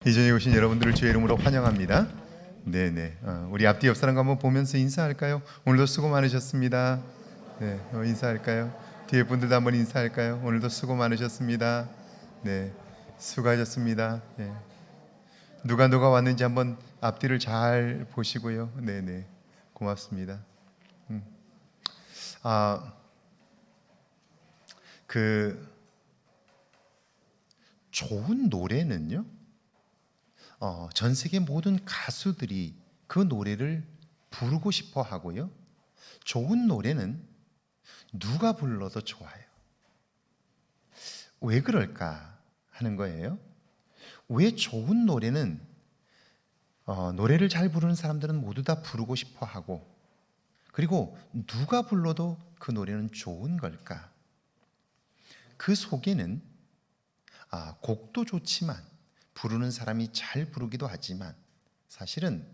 이 자리에 오신 여러분들을 주의 이름으로 환영합니다. 네네. 우리 앞뒤 옆 사람과 한번 보면서 인사할까요? 오늘도 수고 많으셨습니다. 네, 인사할까요? 뒤에 분들도 한번 인사할까요? 오늘도 수고 많으셨습니다. 네, 수고하셨습니다. 네. 누가 왔는지 한번 앞뒤를 잘 보시고요. 네네. 고맙습니다. 좋은 노래는요, 전 세계 모든 가수들이 그 노래를 부르고 싶어 하고요. 좋은 노래는 누가 불러도 좋아요. 왜 그럴까 하는 거예요. 왜 좋은 노래는 노래를 잘 부르는 사람들은 모두 다 부르고 싶어 하고, 그리고 누가 불러도 그 노래는 좋은 걸까? 그 속에는 곡도 좋지만 부르는 사람이 잘 부르기도 하지만 사실은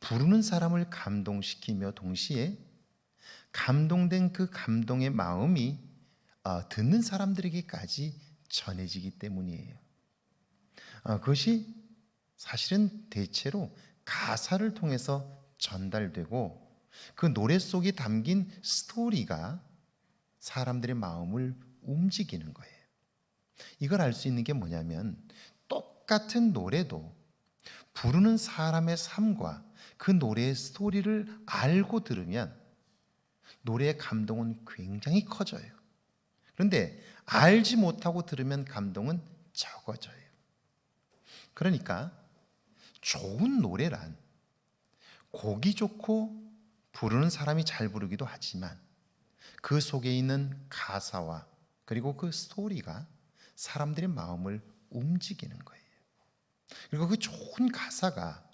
부르는 사람을 감동시키며 동시에 감동된 그 감동의 마음이 듣는 사람들에게까지 전해지기 때문이에요. 그것이 사실은 대체로 가사를 통해서 전달되고 그 노래 속에 담긴 스토리가 사람들의 마음을 움직이는 거예요. 이걸 알 수 있는 게 뭐냐면, 똑같은 노래도 부르는 사람의 삶과 그 노래의 스토리를 알고 들으면 노래의 감동은 굉장히 커져요. 그런데 알지 못하고 들으면 감동은 적어져요. 그러니까 좋은 노래란 곡이 좋고 부르는 사람이 잘 부르기도 하지만 그 속에 있는 가사와 그리고 그 스토리가 사람들의 마음을 움직이는 거예요. 그리고 그 좋은 가사가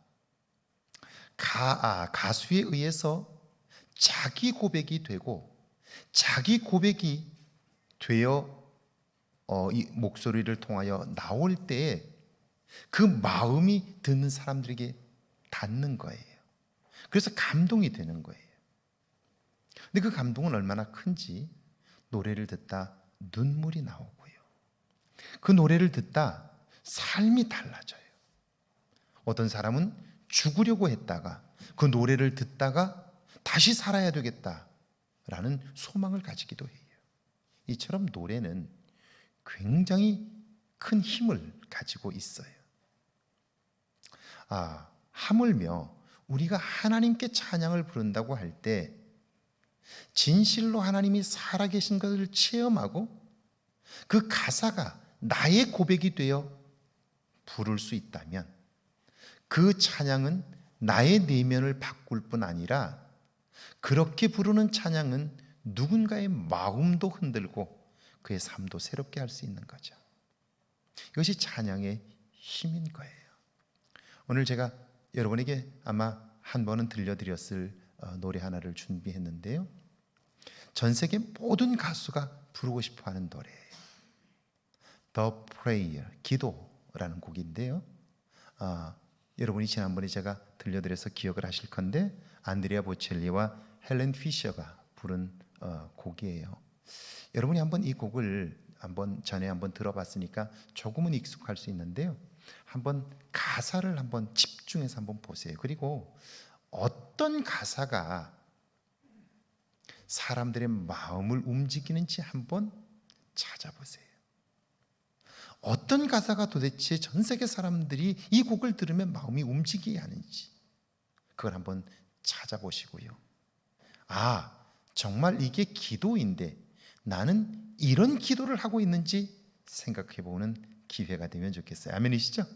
가수에 의해서 자기 고백이 되고 자기 고백이 되어 이 목소리를 통하여 나올 때에 그 마음이 듣는 사람들에게 닿는 거예요. 그래서 감동이 되는 거예요. 근데 그 감동은 얼마나 큰지 노래를 듣다 눈물이 나오고요. 그 노래를 듣다 삶이 달라져요. 어떤 사람은 죽으려고 했다가 그 노래를 듣다가 다시 살아야 되겠다라는 소망을 가지기도 해요. 이처럼 노래는 굉장히 큰 힘을 가지고 있어요. 하물며 우리가 하나님께 찬양을 부른다고 할 때 진실로 하나님이 살아계신 것을 체험하고 그 가사가 나의 고백이 되어 부를 수 있다면 그 찬양은 나의 내면을 바꿀 뿐 아니라 그렇게 부르는 찬양은 누군가의 마음도 흔들고 그의 삶도 새롭게 할 수 있는 거죠. 이것이 찬양의 힘인 거예요. 오늘 제가 여러분에게 아마 한 번은 들려드렸을 노래 하나를 준비했는데요. 전 세계 모든 가수가 부르고 싶어하는 노래예요. The Prayer, 기도라는 곡인데요. 여러분이 지난번에 제가 들려드려서 기억을 하실 건데 안드레아 보첼리와 헬렌 피셔가 부른 곡이에요. 여러분이 한번 이 곡을 전에 한번 들어봤으니까 조금은 익숙할 수 있는데요. 한번 가사를 한번 집중해서 한번 보세요. 그리고 어떤 가사가 사람들의 마음을 움직이는지 한번 찾아보세요. 어떤 가사가 도대체 전 세계 사람들이 이 곡을 들으면 마음이 움직이게 하는지 그걸 한번 찾아보시고요. 정말 이게 기도인데 나는 이런 기도를 하고 있는지 생각해보는 기회가 되면 좋겠어요. 아멘이시죠?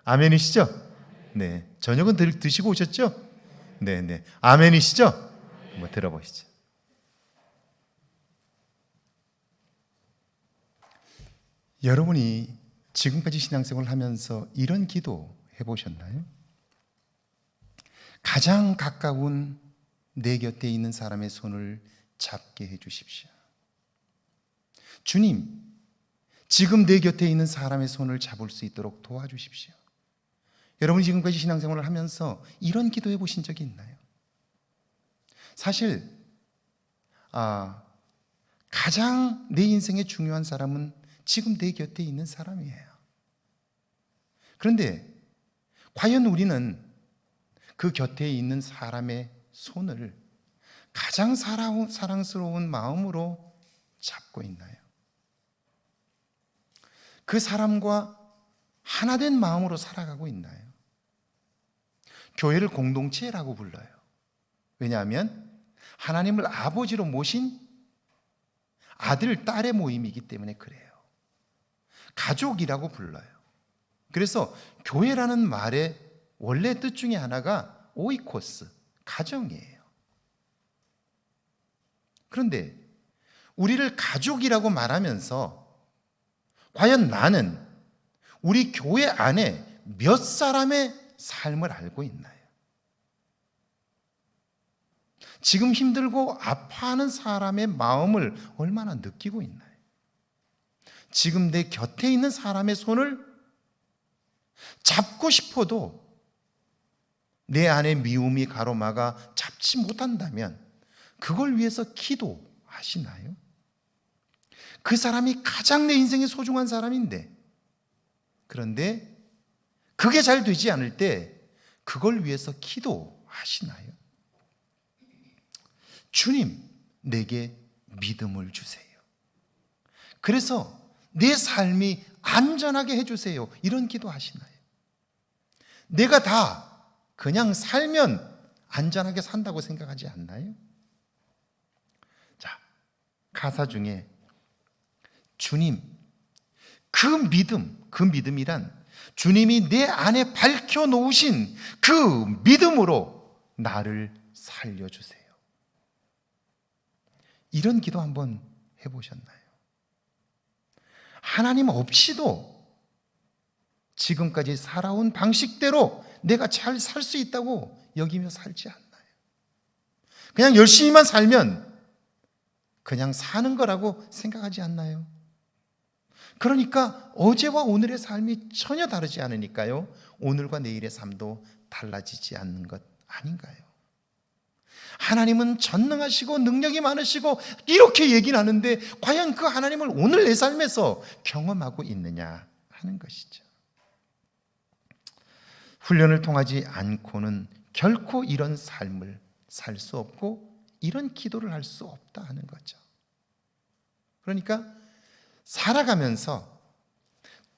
아멘이시죠? 네. 저녁은 드시고 오셨죠? 네. 아멘이시죠? 한번 들어보시죠. 여러분이 지금까지 신앙생활을 하면서 이런 기도 해보셨나요? 가장 가까운 내 곁에 있는 사람의 손을 잡게 해주십시오. 주님, 지금 내 곁에 있는 사람의 손을 잡을 수 있도록 도와주십시오. 여러분이 지금까지 신앙생활을 하면서 이런 기도 해보신 적이 있나요? 사실 가장 내 인생에 중요한 사람은 지금 내 곁에 있는 사람이에요. 그런데 과연 우리는 그 곁에 있는 사람의 손을 가장 사랑스러운 마음으로 잡고 있나요? 그 사람과 하나된 마음으로 살아가고 있나요? 교회를 공동체라고 불러요. 왜냐하면 하나님을 아버지로 모신 아들, 딸의 모임이기 때문에 그래요. 가족이라고 불러요. 그래서 교회라는 말의 원래 뜻 중에 하나가 오이코스, 가정이에요. 그런데 우리를 가족이라고 말하면서 과연 나는 우리 교회 안에 몇 사람의 삶을 알고 있나요? 지금 힘들고 아파하는 사람의 마음을 얼마나 느끼고 있나요? 지금 내 곁에 있는 사람의 손을 잡고 싶어도 내 안에 미움이 가로막아 잡지 못한다면 그걸 위해서 기도하시나요? 그 사람이 가장 내 인생에 소중한 사람인데, 그런데 그게 잘 되지 않을 때 그걸 위해서 기도하시나요? 주님, 내게 믿음을 주세요. 그래서 내 삶이 안전하게 해주세요. 이런 기도하시나요? 내가 다 그냥 살면 안전하게 산다고 생각하지 않나요? 자, 가사 중에 주님, 그 믿음이란 주님이 내 안에 밝혀 놓으신 그 믿음으로 나를 살려주세요. 이런 기도 한번 해보셨나요? 하나님 없이도 지금까지 살아온 방식대로 내가 잘 살 수 있다고 여기며 살지 않나요? 그냥 열심히만 살면 그냥 사는 거라고 생각하지 않나요? 그러니까 어제와 오늘의 삶이 전혀 다르지 않으니까요, 오늘과 내일의 삶도 달라지지 않는 것 아닌가요? 하나님은 전능하시고 능력이 많으시고 이렇게 얘기는 하는데 과연 그 하나님을 오늘 내 삶에서 경험하고 있느냐 하는 것이죠. 훈련을 통하지 않고는 결코 이런 삶을 살 수 없고 이런 기도를 할 수 없다 하는 거죠. 그러니까 살아가면서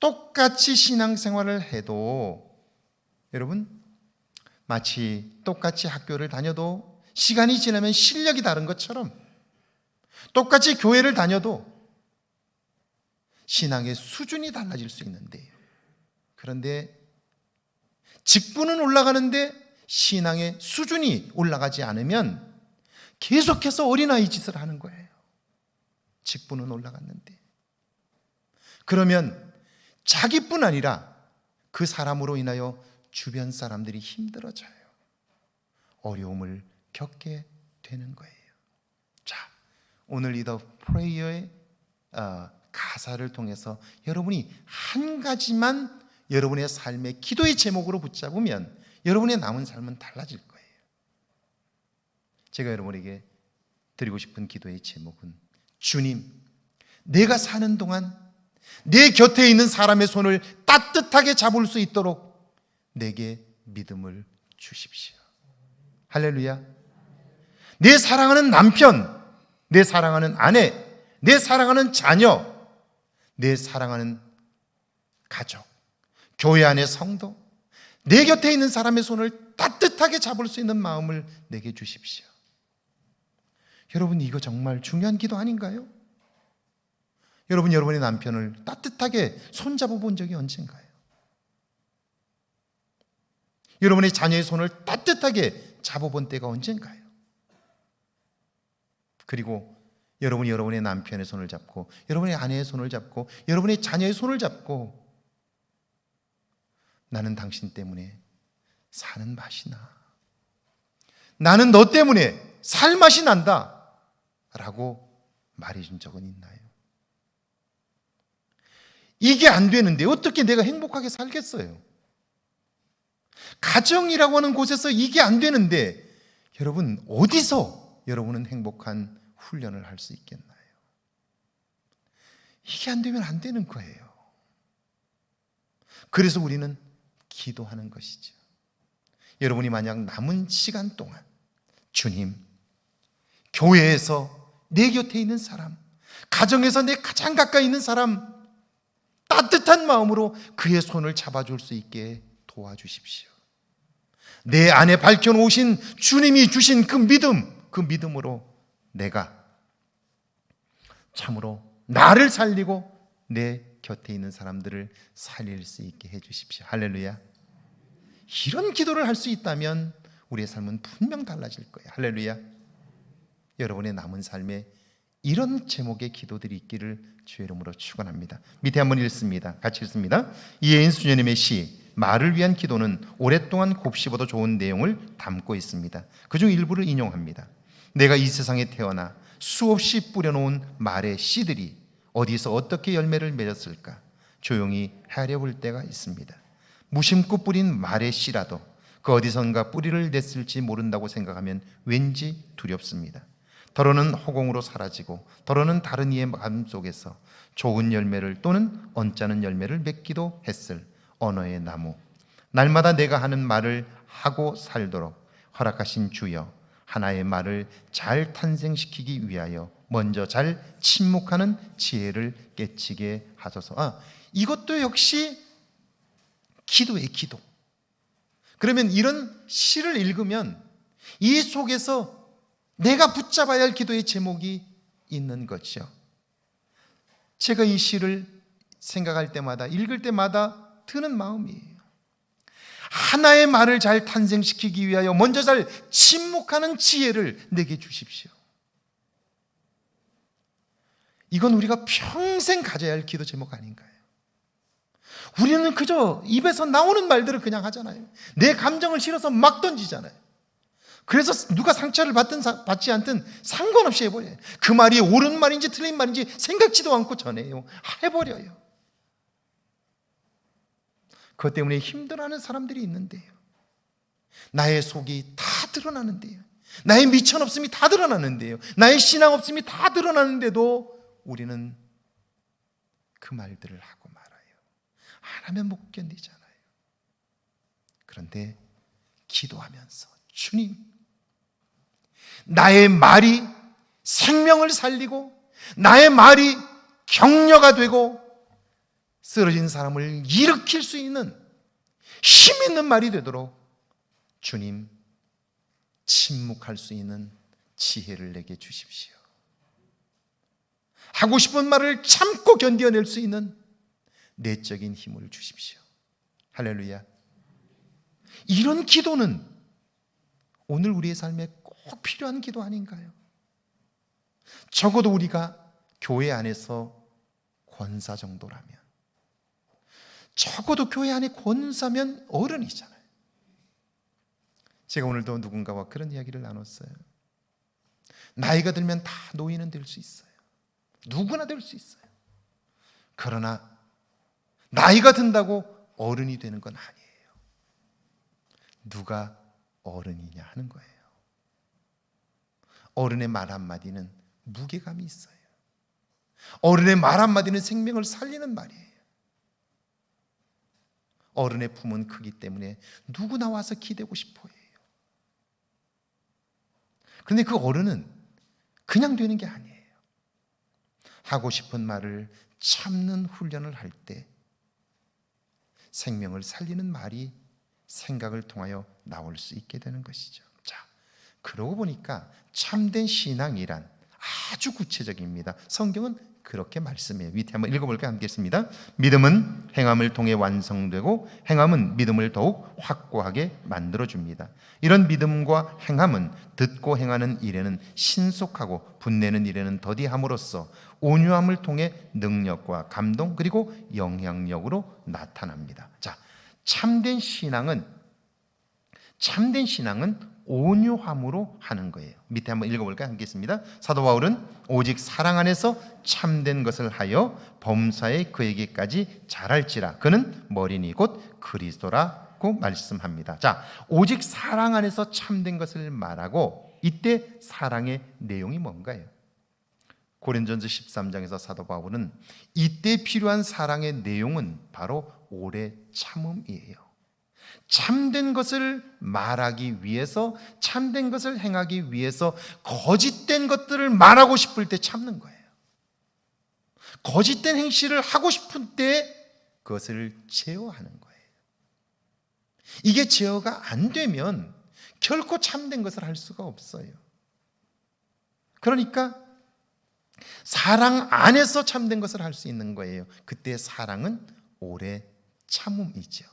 똑같이 신앙생활을 해도, 여러분, 마치 똑같이 학교를 다녀도 시간이 지나면 실력이 다른 것처럼 똑같이 교회를 다녀도 신앙의 수준이 달라질 수 있는데요, 그런데 직분은 올라가는데 신앙의 수준이 올라가지 않으면 계속해서 어린아이 짓을 하는 거예요. 직분은 올라갔는데. 그러면 자기뿐 아니라 그 사람으로 인하여 주변 사람들이 힘들어져요. 어려움을 겪게 되는 거예요. 자, 오늘 이 더 프레이어의 가사를 통해서 여러분이 한 가지만 여러분의 삶의 기도의 제목으로 붙잡으면 여러분의 남은 삶은 달라질 거예요. 제가 여러분에게 드리고 싶은 기도의 제목은, 주님, 내가 사는 동안 내 곁에 있는 사람의 손을 따뜻하게 잡을 수 있도록 내게 믿음을 주십시오. 할렐루야. 내 사랑하는 남편, 내 사랑하는 아내, 내 사랑하는 자녀, 내 사랑하는 가족, 교회 안의 성도, 내 곁에 있는 사람의 손을 따뜻하게 잡을 수 있는 마음을 내게 주십시오. 여러분, 이거 정말 중요한 기도 아닌가요? 여러분, 여러분의 남편을 따뜻하게 손잡아 본 적이 언젠가요? 여러분의 자녀의 손을 따뜻하게 잡아본 때가 언젠가요? 그리고 여러분이 여러분의 남편의 손을 잡고, 여러분의 아내의 손을 잡고, 여러분의 자녀의 손을 잡고, 나는 당신 때문에 사는 맛이 나, 나는 너 때문에 살 맛이 난다 라고 말해준 적은 있나요? 이게 안 되는데 어떻게 내가 행복하게 살겠어요? 가정이라고 하는 곳에서 이게 안 되는데 여러분, 어디서 여러분은 행복한 훈련을 할 수 있겠나요? 이게 안 되면 안 되는 거예요. 그래서 우리는 기도하는 것이죠. 여러분이 만약 남은 시간 동안 주님, 교회에서 내 곁에 있는 사람, 가정에서 내 가장 가까이 있는 사람, 따뜻한 마음으로 그의 손을 잡아줄 수 있게 도와주십시오. 내 안에 밝혀놓으신 주님이 주신 그 믿음으로 내가 참으로 나를 살리고 내 곁에 있는 사람들을 살릴 수 있게 해주십시오. 할렐루야. 이런 기도를 할 수 있다면 우리의 삶은 분명 달라질 거예요. 할렐루야. 여러분의 남은 삶에 이런 제목의 기도들이 있기를 주의 이름으로 축원합니다. 밑에 한번 읽습니다. 같이 읽습니다. 이혜인 수녀님의 시 말을 위한 기도는 오랫동안 곱씹어도 좋은 내용을 담고 있습니다. 그중 일부를 인용합니다. 내가 이 세상에 태어나 수없이 뿌려놓은 말의 씨들이 어디서 어떻게 열매를 맺었을까 조용히 헤아려볼 때가 있습니다. 무심코 뿌린 말의 씨라도 그 어디선가 뿌리를 냈을지 모른다고 생각하면 왠지 두렵습니다. 더러는 허공으로 사라지고 더러는 다른 이의 마음 속에서 좋은 열매를 또는 언짢은 열매를 맺기도 했을 언어의 나무, 날마다 내가 하는 말을 하고 살도록 허락하신 주여, 하나의 말을 잘 탄생시키기 위하여 먼저 잘 침묵하는 지혜를 깨치게 하소서. 이것도 역시 기도의 기도. 그러면 이런 시를 읽으면 이 속에서 내가 붙잡아야 할 기도의 제목이 있는 거죠. 제가 이 시를 생각할 때마다, 읽을 때마다 드는 마음이에요. 하나의 말을 잘 탄생시키기 위하여 먼저 잘 침묵하는 지혜를 내게 주십시오. 이건 우리가 평생 가져야 할 기도 제목 아닌가요? 우리는 그저 입에서 나오는 말들을 그냥 하잖아요. 내 감정을 실어서 막 던지잖아요. 그래서 누가 상처를 받지 않든 상관없이 해버려요. 그 말이 옳은 말인지 틀린 말인지 생각지도 않고 전해요. 해버려요. 그것 때문에 힘들어하는 사람들이 있는데요. 나의 속이 다 드러나는데요. 나의 미천 없음이 다 드러나는데요. 나의 신앙 없음이 다 드러나는데도 우리는 그 말들을 하고 말아요. 안 하면 못 견디잖아요. 그런데 기도하면서 주님, 나의 말이 생명을 살리고 나의 말이 격려가 되고 쓰러진 사람을 일으킬 수 있는 힘 있는 말이 되도록 주님, 침묵할 수 있는 지혜를 내게 주십시오. 하고 싶은 말을 참고 견뎌낼 수 있는 내적인 힘을 주십시오. 할렐루야. 이런 기도는 오늘 우리의 삶에 꼭 필요한 기도 아닌가요? 적어도 우리가 교회 안에서 권사 정도라면, 적어도 교회 안에 권사면 어른이잖아요. 제가 오늘도 누군가와 그런 이야기를 나눴어요. 나이가 들면 다 노인은 될 수 있어요. 누구나 될 수 있어요. 그러나 나이가 든다고 어른이 되는 건 아니에요. 누가 어른이냐 하는 거예요. 어른의 말 한마디는 무게감이 있어요. 어른의 말 한마디는 생명을 살리는 말이에요. 어른의 품은 크기 때문에 누구나 와서 기대고 싶어 해요. 그런데 그 어른은 그냥 되는 게 아니에요. 하고 싶은 말을 참는 훈련을 할 때 생명을 살리는 말이 생각을 통하여 나올 수 있게 되는 것이죠. 자, 그러고 보니까 참된 신앙이란 아주 구체적입니다. 성경은 그렇게 말씀해요. 밑에 한번 읽어볼까요? 함께 읽습니다. 믿음은 행함을 통해 완성되고 행함은 믿음을 더욱 확고하게 만들어줍니다. 이런 믿음과 행함은 듣고 행하는 일에는 신속하고 분내는 일에는 더디함으로써 온유함을 통해 능력과 감동 그리고 영향력으로 나타납니다. 자, 참된 신앙은 온유함으로 하는 거예요. 밑에 한번 읽어볼까요? 함께 있습니다. 사도 바울은 오직 사랑 안에서 참된 것을 하여 범사에 그에게까지 잘할지라 그는 머리니 곧 그리스도라고 말씀합니다. 자, 오직 사랑 안에서 참된 것을 말하고 이때 사랑의 내용이 뭔가요? 고린전서 13장에서 사도 바울은 이때 필요한 사랑의 내용은 바로 오래 참음이에요. 참된 것을 말하기 위해서, 참된 것을 행하기 위해서 거짓된 것들을 말하고 싶을 때 참는 거예요. 거짓된 행실을 하고 싶은 때 그것을 제어하는 거예요. 이게 제어가 안 되면 결코 참된 것을 할 수가 없어요. 그러니까 사랑 안에서 참된 것을 할 수 있는 거예요. 그때 사랑은 오래 참음이죠.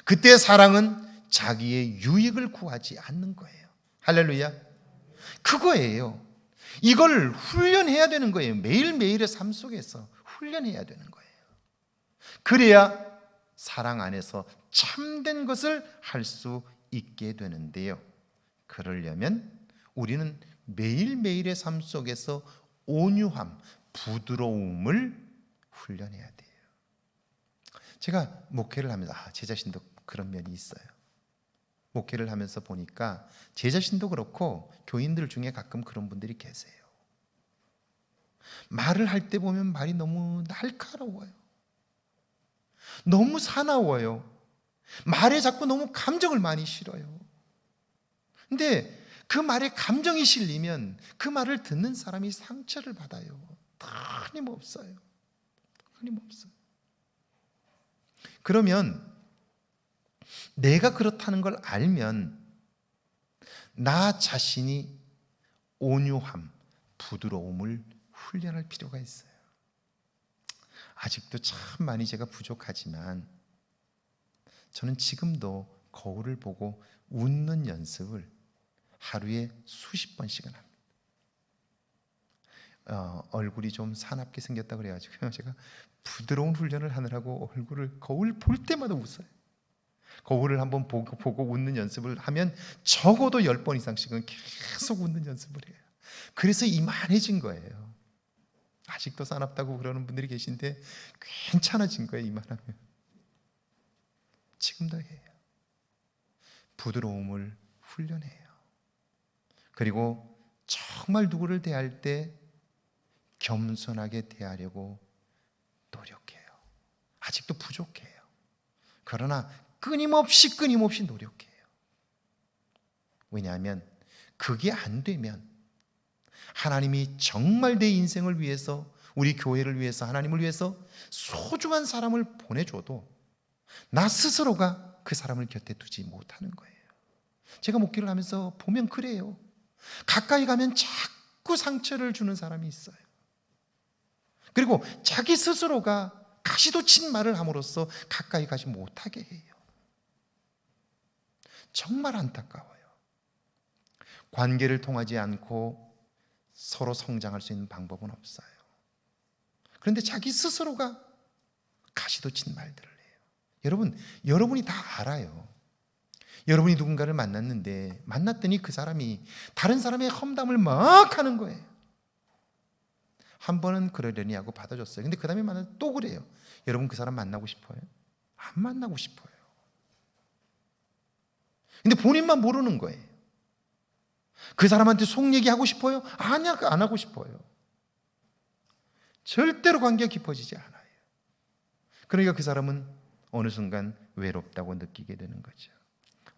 그때 사랑은 자기의 유익을 구하지 않는 거예요. 할렐루야. 그거예요. 이걸 훈련해야 되는 거예요. 매일매일의 삶 속에서 훈련해야 되는 거예요. 그래야 사랑 안에서 참된 것을 할 수 있게 되는데요. 그러려면 우리는 매일매일의 삶 속에서 온유함, 부드러움을 훈련해야 돼요. 제가 목회를 하면서 제 자신도 그런 면이 있어요. 목회를 하면서 보니까 제 자신도 그렇고 교인들 중에 가끔 그런 분들이 계세요. 말을 할 때 보면 말이 너무 날카로워요. 너무 사나워요. 말에 자꾸 너무 감정을 많이 실어요. 근데 그 말에 감정이 실리면 그 말을 듣는 사람이 상처를 받아요. 끊임없어요. 끊임없어요. 그러면 내가 그렇다는 걸 알면 나 자신이 온유함, 부드러움을 훈련할 필요가 있어요. 아직도 참 많이 제가 부족하지만 저는 지금도 거울을 보고 웃는 연습을 하루에 수십 번씩은 합니다. 얼굴이 좀 사납게 생겼다 그래가지고 제가 부드러운 훈련을 하느라고 얼굴을 거울 볼 때마다 웃어요. 거울을 한번 보고 웃는 연습을 하면 적어도 10번 이상씩은 계속 웃는 연습을 해요. 그래서 이만해진 거예요. 아직도 사납다고 그러는 분들이 계신데 괜찮아진 거예요. 이만하면. 지금도 해요. 부드러움을 훈련해요. 그리고 정말 누구를 대할 때 겸손하게 대하려고 노력해요. 아직도 부족해요. 그러나 끊임없이 노력해요. 왜냐하면 그게 안 되면 하나님이 정말 내 인생을 위해서, 우리 교회를 위해서, 하나님을 위해서 소중한 사람을 보내줘도 나 스스로가 그 사람을 곁에 두지 못하는 거예요. 제가 목회를 하면서 보면 그래요. 가까이 가면 자꾸 상처를 주는 사람이 있어요. 그리고 자기 스스로가 가시도 친 말을 함으로써 가까이 가지 못하게 해요. 정말 안타까워요. 관계를 통하지 않고 서로 성장할 수 있는 방법은 없어요. 그런데 자기 스스로가 가시도 친 말들을 해요. 여러분이 다 알아요. 여러분이 누군가를 만났더니 그 사람이 다른 사람의 험담을 막 하는 거예요. 한 번은 그러려니 하고 받아줬어요. 근데 그 다음에 만나서 또 그래요. 여러분 그 사람 만나고 싶어요? 안 만나고 싶어요. 근데 본인만 모르는 거예요. 그 사람한테 속 얘기하고 싶어요? 아니야, 안 하고 싶어요. 절대로 관계가 깊어지지 않아요. 그러니까 그 사람은 어느 순간 외롭다고 느끼게 되는 거죠.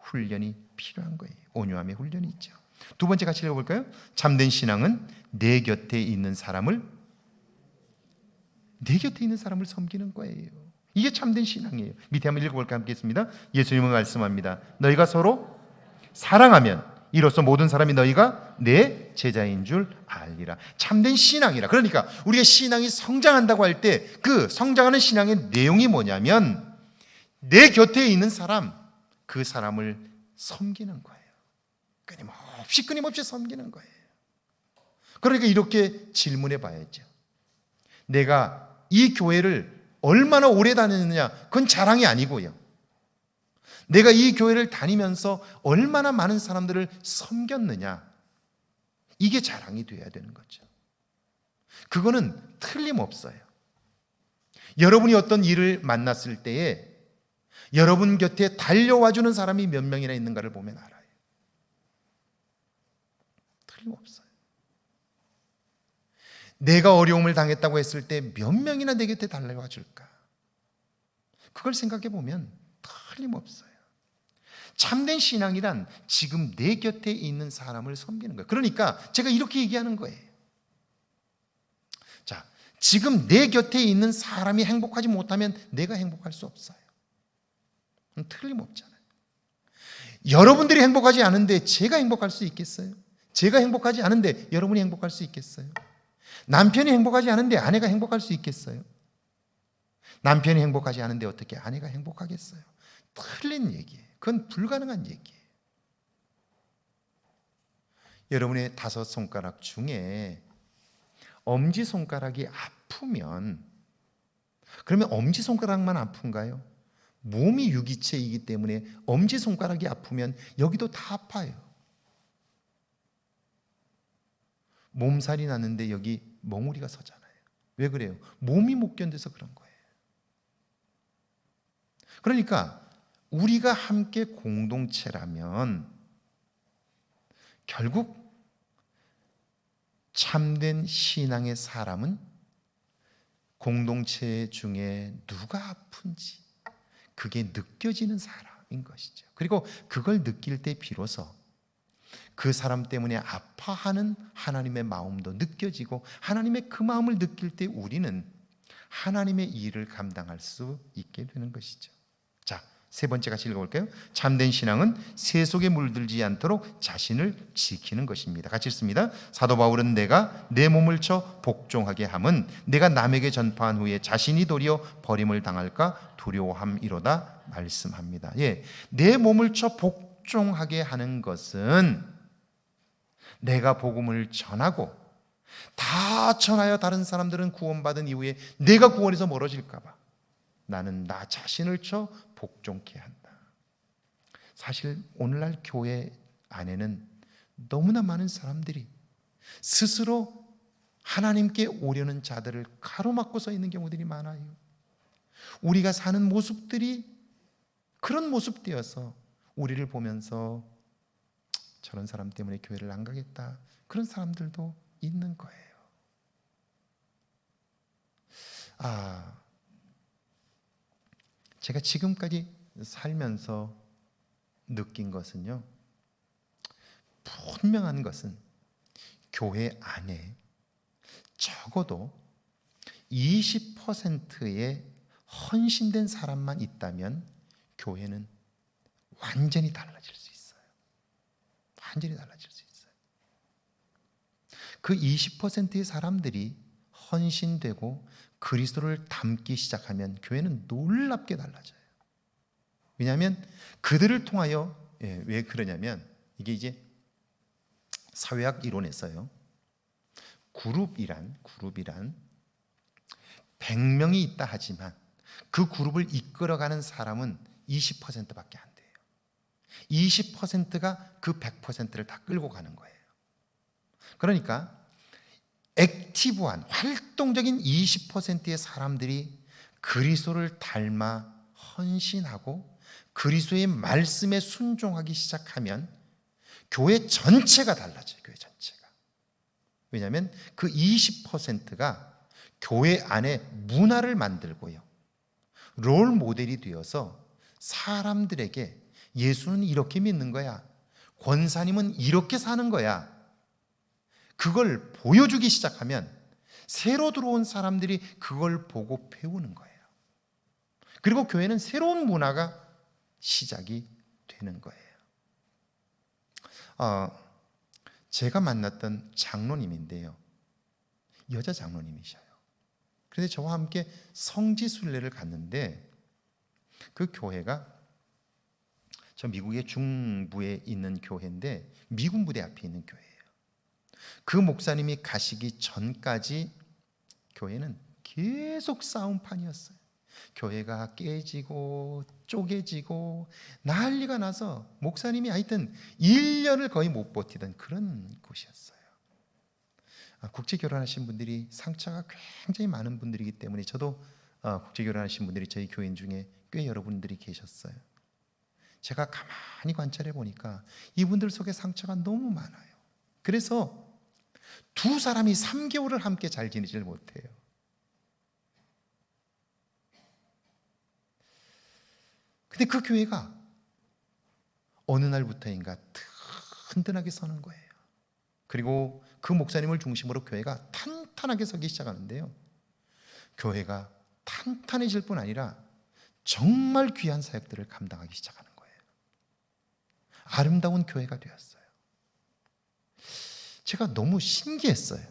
훈련이 필요한 거예요. 온유함의 훈련이 있죠. 두 번째 같이 읽어볼까요? 참된 신앙은 내 곁에 있는 사람을 섬기는 거예요. 이게 참된 신앙이에요. 밑에 한번 읽어볼까 함께 했습니다. 예수님은 말씀합니다. 너희가 서로 사랑하면 이로써 모든 사람이 너희가 내 제자인 줄 알리라. 참된 신앙이라. 그러니까 우리의 신앙이 성장한다고 할 때 그 성장하는 신앙의 내용이 뭐냐면 내 곁에 있는 사람, 그 사람을 섬기는 거예요. 끊임없이 섬기는 거예요. 그러니까 이렇게 질문해 봐야죠. 내가 이 교회를 얼마나 오래 다녔느냐, 그건 자랑이 아니고요. 내가 이 교회를 다니면서 얼마나 많은 사람들을 섬겼느냐, 이게 자랑이 돼야 되는 거죠. 그거는 틀림없어요. 여러분이 어떤 일을 만났을 때에 여러분 곁에 달려와주는 사람이 몇 명이나 있는가를 보면 알아요. 틀림없어요. 내가 어려움을 당했다고 했을 때 몇 명이나 내 곁에 달려와 줄까? 그걸 생각해 보면 틀림없어요. 참된 신앙이란 지금 내 곁에 있는 사람을 섬기는 거예요. 그러니까 제가 이렇게 얘기하는 거예요. 자, 지금 내 곁에 있는 사람이 행복하지 못하면 내가 행복할 수 없어요. 틀림없잖아요. 여러분들이 행복하지 않은데 제가 행복할 수 있겠어요? 제가 행복하지 않은데 여러분이 행복할 수 있겠어요? 남편이 행복하지 않은데 아내가 행복할 수 있겠어요? 남편이 행복하지 않은데 어떻게 아내가 행복하겠어요? 틀린 얘기예요. 그건 불가능한 얘기예요. 여러분의 5손가락 중에 엄지손가락이 아프면, 그러면 엄지손가락만 아픈가요? 몸이 유기체이기 때문에 엄지손가락이 아프면 여기도 다 아파요. 몸살이 났는데 여기 멍우리가 서잖아요. 왜 그래요? 몸이 못 견뎌서 그런 거예요. 그러니까 우리가 함께 공동체라면 결국 참된 신앙의 사람은 공동체 중에 누가 아픈지 그게 느껴지는 사람인 것이죠. 그리고 그걸 느낄 때 비로소 그 사람 때문에 아파하는 하나님의 마음도 느껴지고, 하나님의 그 마음을 느낄 때 우리는 하나님의 일을 감당할 수 있게 되는 것이죠. 자, 3번째 같이 읽어볼까요? 참된 신앙은 세속에 물들지 않도록 자신을 지키는 것입니다. 같이 읽습니다. 사도 바울은 내가 내 몸을 쳐 복종하게 함은 내가 남에게 전파한 후에 자신이 도리어 버림을 당할까 두려워함이로다 말씀합니다. 예, 내 몸을 쳐 복종하게 하는 것은 내가 복음을 전하고 다 전하여 다른 사람들은 구원받은 이후에 내가 구원에서 멀어질까 봐 나는 나 자신을 쳐 복종케 한다. 사실 오늘날 교회 안에는 너무나 많은 사람들이 스스로 하나님께 오려는 자들을 가로막고 서 있는 경우들이 많아요. 우리가 사는 모습들이 그런 모습되어서 우리를 보면서 저런 사람 때문에 교회를 안 가겠다, 그런 사람들도 있는 거예요. 제가 지금까지 살면서 느낀 것은요, 분명한 것은 교회 안에 적어도 20%의 헌신된 사람만 있다면 교회는 완전히 달라질 수 있어요. 완전히 달라질 수 있어요. 그 20%의 사람들이 헌신되고 그리스도를 닮기 시작하면 교회는 놀랍게 달라져요. 왜냐하면 그들을 통하여, 왜 그러냐면 이게 이제 사회학 이론에서요, 그룹이란 100명이 있다 하지만 그 그룹을 이끌어가는 사람은 20%밖에 안 돼요. 20%가 그 100%를 다 끌고 가는 거예요. 그러니까 액티브한 활동적인 20%의 사람들이 그리스도를 닮아 헌신하고 그리스도의 말씀에 순종하기 시작하면 교회 전체가 달라져요. 교회 전체가. 왜냐하면 그 20%가 교회 안에 문화를 만들고요, 롤 모델이 되어서 사람들에게 예수는 이렇게 믿는 거야, 권사님은 이렇게 사는 거야, 그걸 보여주기 시작하면 새로 들어온 사람들이 그걸 보고 배우는 거예요. 그리고 교회는 새로운 문화가 시작이 되는 거예요. 제가 만났던 장로님인데요, 여자 장로님이셔요. 그런데 저와 함께 성지순례를 갔는데 그 교회가 저 미국의 중부에 있는 교회인데 미군 부대 앞에 있는 교회예요. 그 목사님이 가시기 전까지 교회는 계속 싸움판이었어요. 교회가 깨지고 쪼개지고 난리가 나서 목사님이 하여튼 1년을 거의 못 버티던 그런 곳이었어요. 국제결혼하신 분들이 상처가 굉장히 많은 분들이기 때문에 저도 국제결혼하신 분들이 저희 교인 중에 꽤 여러분들이 계셨어요. 제가 가만히 관찰해 보니까 이분들 속에 상처가 너무 많아요. 그래서 두 사람이 3개월을 함께 잘 지내질 못해요. 근데 그 교회가 어느 날부터인가 든든하게 서는 거예요. 그리고 그 목사님을 중심으로 교회가 탄탄하게 서기 시작하는데요. 교회가 탄탄해질 뿐 아니라 정말 귀한 사역들을 감당하기 시작하는 거예요. 아름다운 교회가 되었어요. 제가 너무 신기했어요.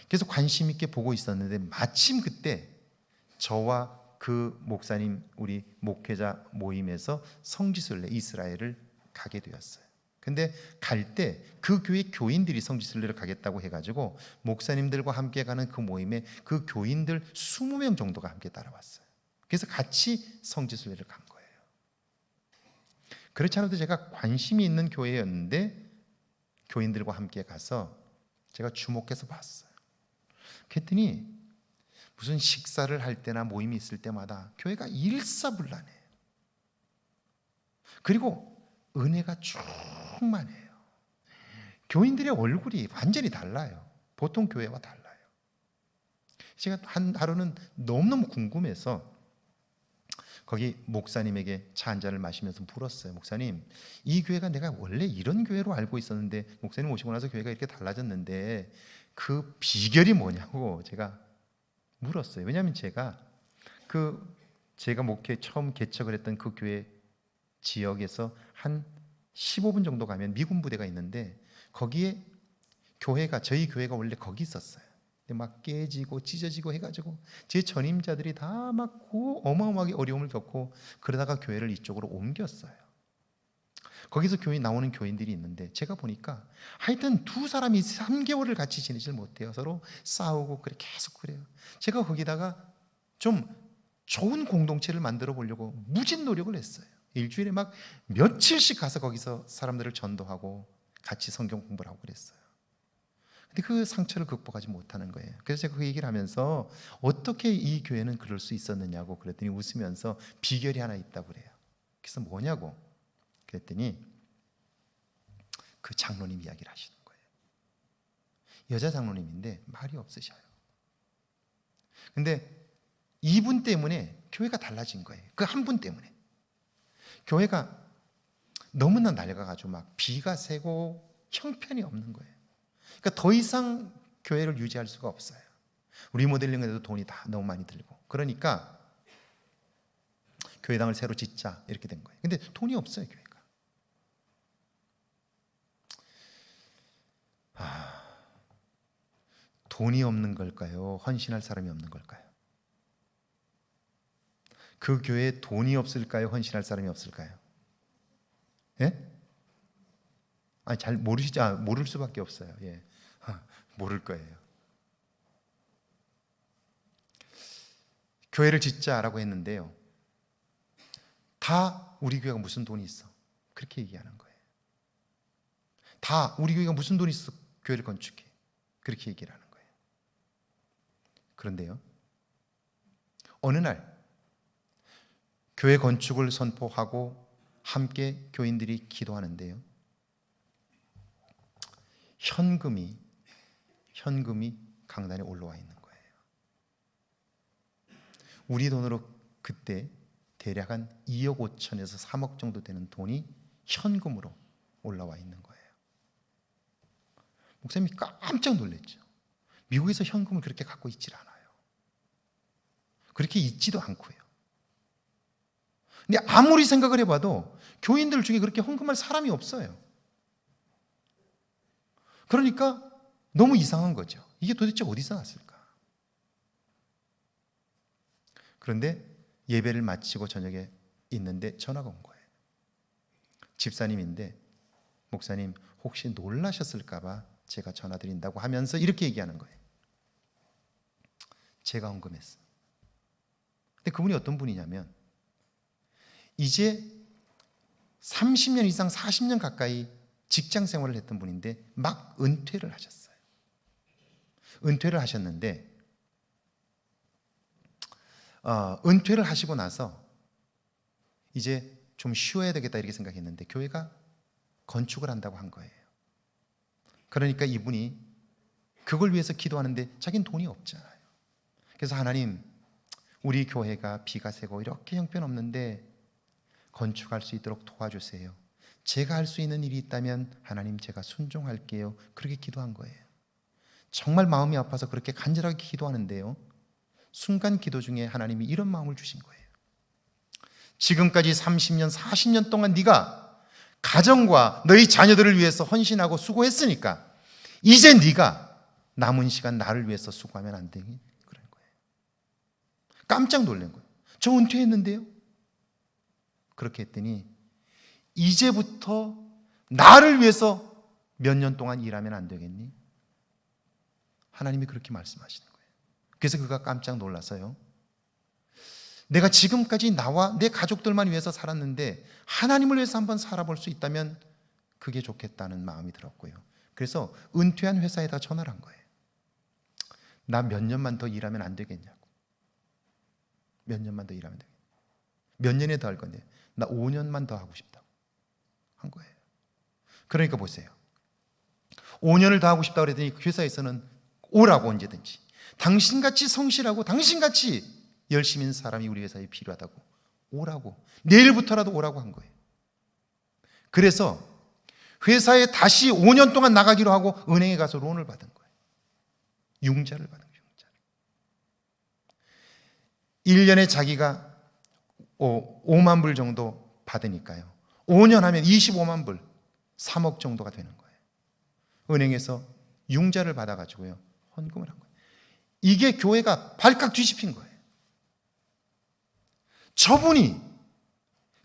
그래서 관심 있게 보고 있었는데 마침 그때 저와 그 목사님, 우리 목회자 모임에서 성지순례 이스라엘을 가게 되었어요. 근데 갈 때 그 교회 교인들이 성지순례를 가겠다고 해가지고 목사님들과 함께 가는 그 모임에 그 교인들 20명 정도가 함께 따라왔어요. 그래서 같이 성지순례를 간 거예요. 그렇지 않아도 제가 관심이 있는 교회였는데 교인들과 함께 가서 제가 주목해서 봤어요. 그랬더니 무슨 식사를 할 때나 모임이 있을 때마다 교회가 일사불란해요. 그리고 은혜가 충만해요. 교인들의 얼굴이 완전히 달라요. 보통 교회와 달라요. 제가 한 하루는 너무너무 궁금해서 거기 목사님에게 차 한 잔을 마시면서 물었어요. 목사님, 이 교회가 내가 원래 이런 교회로 알고 있었는데 목사님 오시고 나서 교회가 이렇게 달라졌는데 그 비결이 뭐냐고 제가 물었어요. 왜냐하면 제가 목회 처음 개척을 했던 그 교회 지역에서 한 15분 정도 가면 미군 부대가 있는데 거기에 저희 교회가 원래 거기 있었어요. 근데 막 깨지고 찢어지고 해가지고 제 전임자들이 다 막 어마어마하게 어려움을 겪고 그러다가 교회를 이쪽으로 옮겼어요. 거기서 나오는 교인들이 있는데 제가 보니까 하여튼 두 사람이 3개월을 같이 지내질 못해요. 서로 싸우고 계속 그래요. 제가 거기다가 좀 좋은 공동체를 만들어 보려고 무진 노력을 했어요. 일주일에 막 며칠씩 가서 거기서 사람들을 전도하고 같이 성경 공부를 하고 그랬어요. 근데 그 상처를 극복하지 못하는 거예요. 그래서 제가 그 얘기를 하면서 어떻게 이 교회는 그럴 수 있었느냐고 그랬더니 웃으면서 비결이 하나 있다고 그래요. 그래서 뭐냐고 그랬더니 그 장로님 이야기를 하시는 거예요. 여자 장로님인데 말이 없으셔요. 근데 이분 때문에 교회가 달라진 거예요. 그 한 분 때문에. 교회가 너무나 낡아가지고 막 비가 새고 형편이 없는 거예요. 그러니까 더 이상 교회를 유지할 수가 없어요. 리모델링에도 돈이 다 너무 많이 들고. 그러니까 교회당을 새로 짓자 이렇게 된 거예요. 근데 돈이 없어요, 교회가. 돈이 없는 걸까요? 헌신할 사람이 없는 걸까요? 그 교회에 돈이 없을까요? 헌신할 사람이 없을까요? 예? 아니, 잘 모르시죠? 모를 수밖에 없어요. 예. 모를 거예요. 교회를 짓자라고 했는데요. 다 우리 교회가 무슨 돈이 있어? 그렇게 얘기하는 거예요. 다 우리 교회가 무슨 돈이 있어? 교회를 건축해. 그렇게 얘기를 하는 거예요. 그런데요. 어느 날 교회 건축을 선포하고 함께 교인들이 기도하는데요. 현금이 강단에 올라와 있는 거예요. 우리 돈으로 그때 대략 한 2억 5천에서 3억 정도 되는 돈이 현금으로 올라와 있는 거예요. 목사님이 깜짝 놀랐죠. 미국에서 현금을 그렇게 갖고 있질 않아요. 그렇게 있지도 않고요. 근데 아무리 생각을 해봐도 교인들 중에 그렇게 헌금할 사람이 없어요. 그러니까 너무 이상한 거죠. 이게 도대체 어디서 났을까? 그런데 예배를 마치고 저녁에 있는데 전화가 온 거예요. 집사님인데 목사님 혹시 놀라셨을까 봐 제가 전화드린다고 하면서 이렇게 얘기하는 거예요. 제가 헌금했어. 근데 그분이 어떤 분이냐면 이제 30년 이상 40년 가까이 직장 생활을 했던 분인데 막 은퇴를 하셨어요. 은퇴를 하셨는데 은퇴를 하시고 나서 이제 좀 쉬어야 되겠다 이렇게 생각했는데 교회가 건축을 한다고 한 거예요. 그러니까 이분이 그걸 위해서 기도하는데 자기는 돈이 없잖아요. 그래서 하나님, 우리 교회가 비가 새고 이렇게 형편없는데 건축할 수 있도록 도와주세요. 제가 할 수 있는 일이 있다면 하나님 제가 순종할게요. 그렇게 기도한 거예요. 정말 마음이 아파서 그렇게 간절하게 기도하는데요, 순간 기도 중에 하나님이 이런 마음을 주신 거예요. 지금까지 30년, 40년 동안 네가 가정과 너희 자녀들을 위해서 헌신하고 수고했으니까 이제 네가 남은 시간 나를 위해서 수고하면 안 되니? 그런 거예요. 깜짝 놀란 거예요. 저 은퇴했는데요? 그렇게 했더니 이제부터 나를 위해서 몇 년 동안 일하면 안 되겠니? 하나님이 그렇게 말씀하시는 거예요. 그래서 그가 깜짝 놀라서요, 내가 지금까지 나와 내 가족들만 위해서 살았는데 하나님을 위해서 한번 살아볼 수 있다면 그게 좋겠다는 마음이 들었고요. 그래서 은퇴한 회사에다 전화를 한 거예요. 나 몇 년만 더 일하면 안 되겠냐고. 몇 년만 더 일하면 되겠냐. 몇 년에 더 할 건데 나 5년만 더 하고 싶다고 한 거예요. 그러니까 보세요. 5년을 더 하고 싶다고 그랬더니 그 회사에서는 오라고, 언제든지. 당신같이 성실하고 당신같이 열심히 있는 사람이 우리 회사에 필요하다고 오라고, 내일부터라도 오라고 한 거예요. 그래서 회사에 다시 5년 동안 나가기로 하고 은행에 가서 론을 받은 거예요. 융자를 받은 거예요. 1년에 자기가 5만 불 정도 받으니까요, 5년 하면 25만 불, 3억 정도가 되는 거예요. 은행에서 융자를 받아가지고요, 헌금을 한 거예요. 이게 교회가 발칵 뒤집힌 거예요. 저분이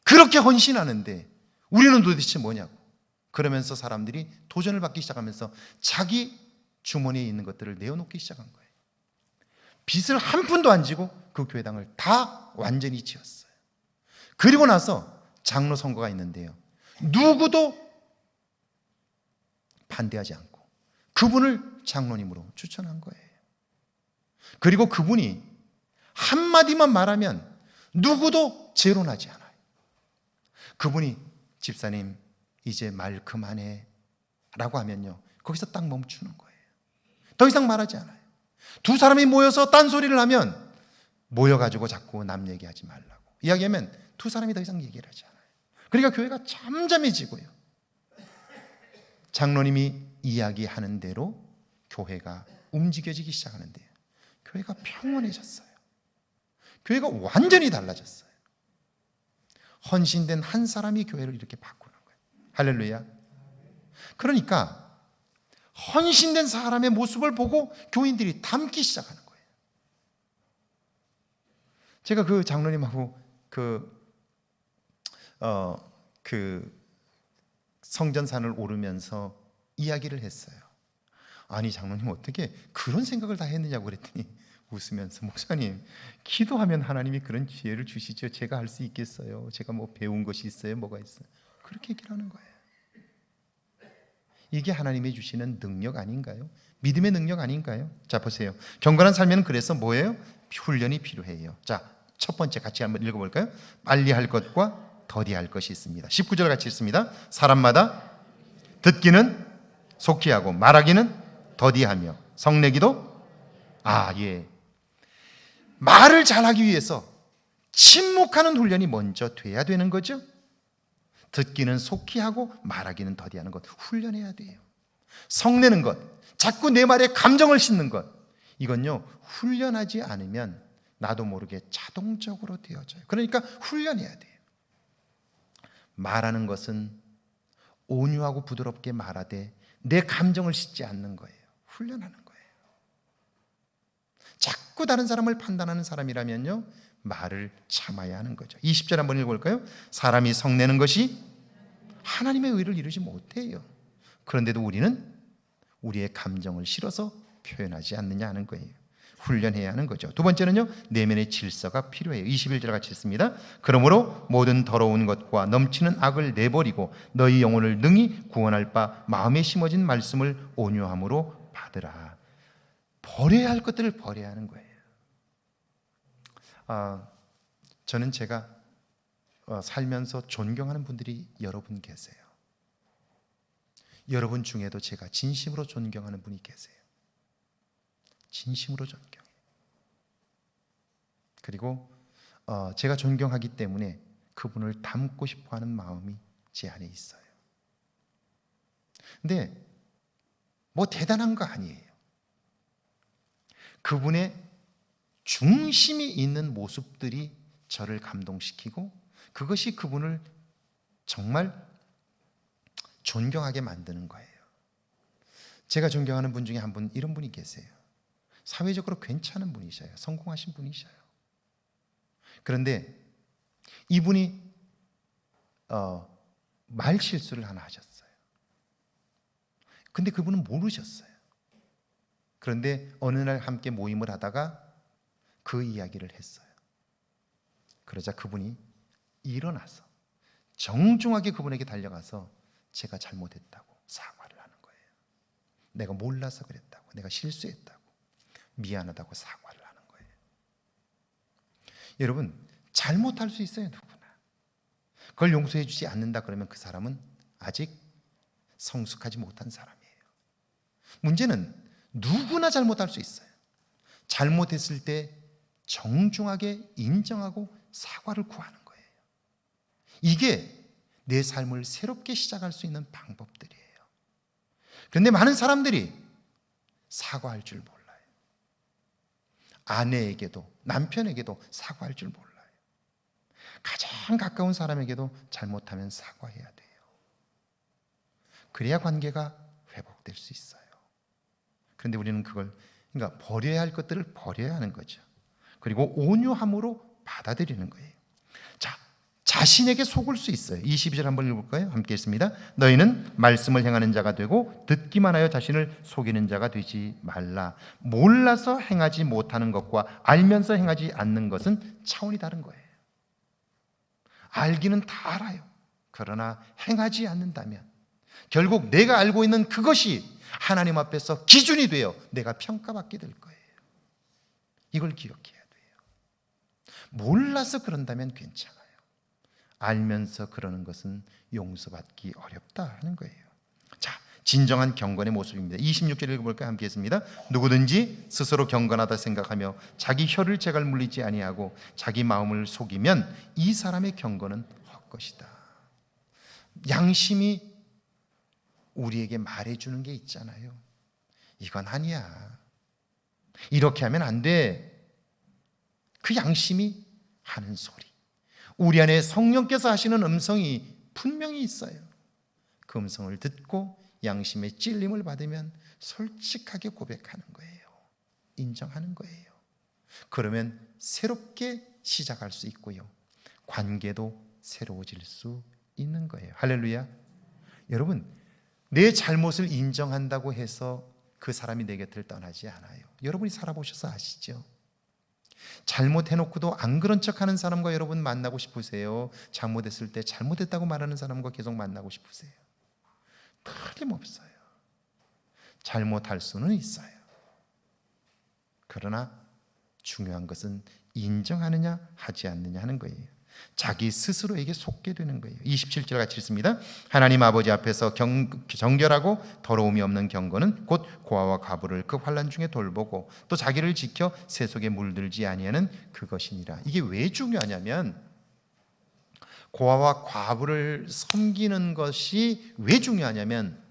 그렇게 헌신하는데 우리는 도대체 뭐냐고. 그러면서 사람들이 도전을 받기 시작하면서 자기 주머니에 있는 것들을 내어놓기 시작한 거예요. 빚을 한 푼도 안 지고 그 교회당을 다 완전히 지었어요. 그리고 나서 장로 선거가 있는데요, 누구도 반대하지 않고 그분을 장로님으로 추천한 거예요. 그리고 그분이 한마디만 말하면 누구도 재론하지 않아요. 그분이 집사님 이제 말 그만해 라고 하면요, 거기서 딱 멈추는 거예요. 더 이상 말하지 않아요. 두 사람이 모여서 딴소리를 하면 모여가지고 자꾸 남 얘기하지 말라고 이야기하면 두 사람이 더 이상 얘기를 하지 않아요. 그러니까 교회가 잠잠해지고요, 장로님이 이야기하는 대로 교회가 움직여지기 시작하는데요, 교회가 평온해졌어요. 교회가 완전히 달라졌어요. 헌신된 한 사람이 교회를 이렇게 바꾸는 거예요. 할렐루야. 그러니까 헌신된 사람의 모습을 보고 교인들이 닮기 시작하는 거예요. 제가 그 장로님하고 그 성전산을 오르면서 이야기를 했어요. 아니 장로님 어떻게 그런 생각을 다 했느냐고 그랬더니 웃으면서, 목사님 기도하면 하나님이 그런 지혜를 주시죠. 제가 할 수 있겠어요? 제가 뭐 배운 것이 있어요? 뭐가 있어요? 그렇게 얘기를 하는 거예요. 이게 하나님이 주시는 능력 아닌가요? 믿음의 능력 아닌가요? 자 보세요. 경건한 삶에는 그래서 뭐예요? 훈련이 필요해요. 자, 첫 번째 같이 한번 읽어볼까요? 빨리 할 것과 더디 할 것이 있습니다. 19절 같이 읽습니다. 사람마다 듣기는 속히 하고 말하기는 더디하며 성내기도 예, 말을 잘하기 위해서 침묵하는 훈련이 먼저 돼야 되는 거죠. 듣기는 속히 하고 말하기는 더디하는 것 훈련해야 돼요. 성내는 것, 자꾸 내 말에 감정을 싣는 것, 이건요 훈련하지 않으면 나도 모르게 자동적으로 되어져요. 그러니까 훈련해야 돼요. 말하는 것은 온유하고 부드럽게 말하되 내 감정을 싣지 않는 거예요. 훈련하는 거예요. 자꾸 다른 사람을 판단하는 사람이라면요 말을 참아야 하는 거죠. 20절 한번 읽어볼까요? 사람이 성내는 것이 하나님의 의를 이루지 못해요. 그런데도 우리는 우리의 감정을 실어서 표현하지 않느냐 하는 거예요. 훈련해야 하는 거죠. 두 번째는요, 내면의 질서가 필요해요. 21절 같이 읽습니다. 그러므로 모든 더러운 것과 넘치는 악을 내버리고 너희 영혼을 능히 구원할 바 마음에 심어진 말씀을 온유함으로 받으라. 버려야 할 것들을 버려야 하는 거예요. 저는 제가 살면서 존경하는 분들이 여러분 계세요. 여러분 중에도 제가 진심으로 존경하는 분이 계세요. 진심으로 존경해요. 그리고 제가 존경하기 때문에 그분을 닮고 싶어하는 마음이 제 안에 있어요. 근데 뭐 대단한 거 아니에요. 그분의 중심이 있는 모습들이 저를 감동시키고 그것이 그분을 정말 존경하게 만드는 거예요. 제가 존경하는 분 중에 한 분, 이런 분이 계세요. 사회적으로 괜찮은 분이셔요. 성공하신 분이셔요. 그런데 이분이 말 실수를 하나 하셨어요. 근데 그분은 모르셨어요. 그런데 어느 날 함께 모임을 하다가 그 이야기를 했어요. 그러자 그분이 일어나서 정중하게 그분에게 달려가서 제가 잘못했다고 사과를 하는 거예요. 내가 몰라서 그랬다고, 내가 실수했다고, 미안하다고 사과를 하는 거예요. 여러분, 잘못할 수 있어요, 누구나. 그걸 용서해 주지 않는다 그러면 그 사람은 아직 성숙하지 못한 사람이에요. 문제는 누구나 잘못할 수 있어요. 잘못했을 때 정중하게 인정하고 사과를 구하는 거예요. 이게 내 삶을 새롭게 시작할 수 있는 방법들이에요. 그런데 많은 사람들이 사과할 줄 몰라요. 아내에게도 남편에게도 사과할 줄 몰라요. 가장 가까운 사람에게도 잘못하면 사과해야 돼요. 그래야 관계가 회복될 수 있어요. 그런데 우리는 그러니까 버려야 할 것들을 버려야 하는 거죠. 그리고 온유함으로 받아들이는 거예요. 자, 자신에게 속을 수 있어요. 22절 한번 읽어볼까요? 함께 읽습니다. 너희는 말씀을 행하는 자가 되고 듣기만 하여 자신을 속이는 자가 되지 말라. 몰라서 행하지 못하는 것과 알면서 행하지 않는 것은 차원이 다른 거예요. 알기는 다 알아요. 그러나 행하지 않는다면 결국 내가 알고 있는 그것이 하나님 앞에서 기준이 되어 내가 평가받게 될 거예요. 이걸 기억해야 돼요. 몰라서 그런다면 괜찮아요. 알면서 그러는 것은 용서받기 어렵다 하는 거예요. 자, 진정한 경건의 모습입니다. 26절 읽어볼까요? 함께 했습니다. 누구든지 스스로 경건하다 생각하며 자기 혀를 재갈 물리지 아니하고 자기 마음을 속이면 이 사람의 경건은 헛것이다. 양심이 우리에게 말해주는 게 있잖아요. 이건 아니야. 이렇게 하면 안 돼. 그 양심이 하는 소리. 우리 안에 성령께서 하시는 음성이 분명히 있어요. 그 음성을 듣고 양심의 찔림을 받으면 솔직하게 고백하는 거예요. 인정하는 거예요. 그러면 새롭게 시작할 수 있고요. 관계도 새로워질 수 있는 거예요. 할렐루야. 여러분, 내 잘못을 인정한다고 해서 그 사람이 내 곁을 떠나지 않아요. 여러분이 살아보셔서 아시죠? 잘못해놓고도 안 그런 척하는 사람과 여러분 만나고 싶으세요? 잘못했을 때 잘못했다고 말하는 사람과 계속 만나고 싶으세요? 틀림없어요. 잘못할 수는 있어요. 그러나 중요한 것은 인정하느냐 하지 않느냐 하는 거예요. 자기 스스로에게 속게 되는 거예요. 27절 같이 읽습니다. 하나님 아버지 앞에서 정결하고 더러움이 없는 경건은 곧 고아와 과부를 그 환난 중에 돌보고 또 자기를 지켜 세속에 물들지 아니하는 그것이니라. 이게 왜 중요하냐면 고아와 과부를 섬기는 것이 왜 중요하냐면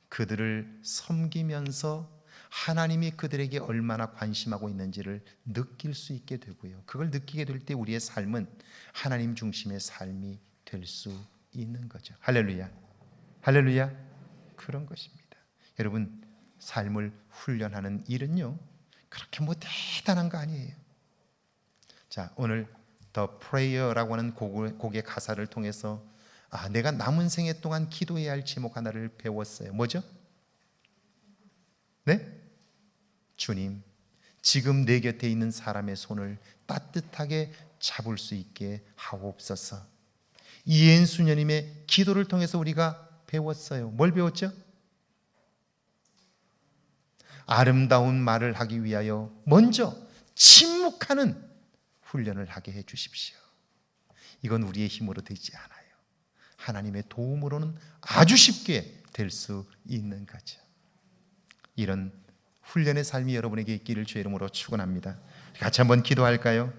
그들을 섬기면서 하나님이 그들에게 얼마나 관심하고 있는지를 느낄 수 있게 되고요. 그걸 느끼게 될 때 우리의 삶은 하나님 중심의 삶이 될 수 있는 거죠. 할렐루야. 할렐루야. 그런 것입니다. 여러분, 삶을 훈련하는 일은요, 그렇게 뭐 대단한 거 아니에요. 자, 오늘 The Prayer라고 하는 곡의 가사를 통해서 내가 남은 생애 동안 기도해야 할 제목 하나를 배웠어요. 뭐죠? 네? 주님, 지금 내 곁에 있는 사람의 손을 따뜻하게 잡을 수 있게 하옵소서. 이앤수녀님의 기도를 통해서 우리가 배웠어요. 뭘 배웠죠? 아름다운 말을 하기 위하여 먼저 침묵하는 훈련을 하게 해 주십시오. 이건 우리의 힘으로 되지 않아요. 하나님의 도움으로는 아주 쉽게 될 수 있는 거죠. 이런 훈련의 삶이 여러분에게 있기를 주의 이름으로 축원합니다. 같이 한번 기도할까요?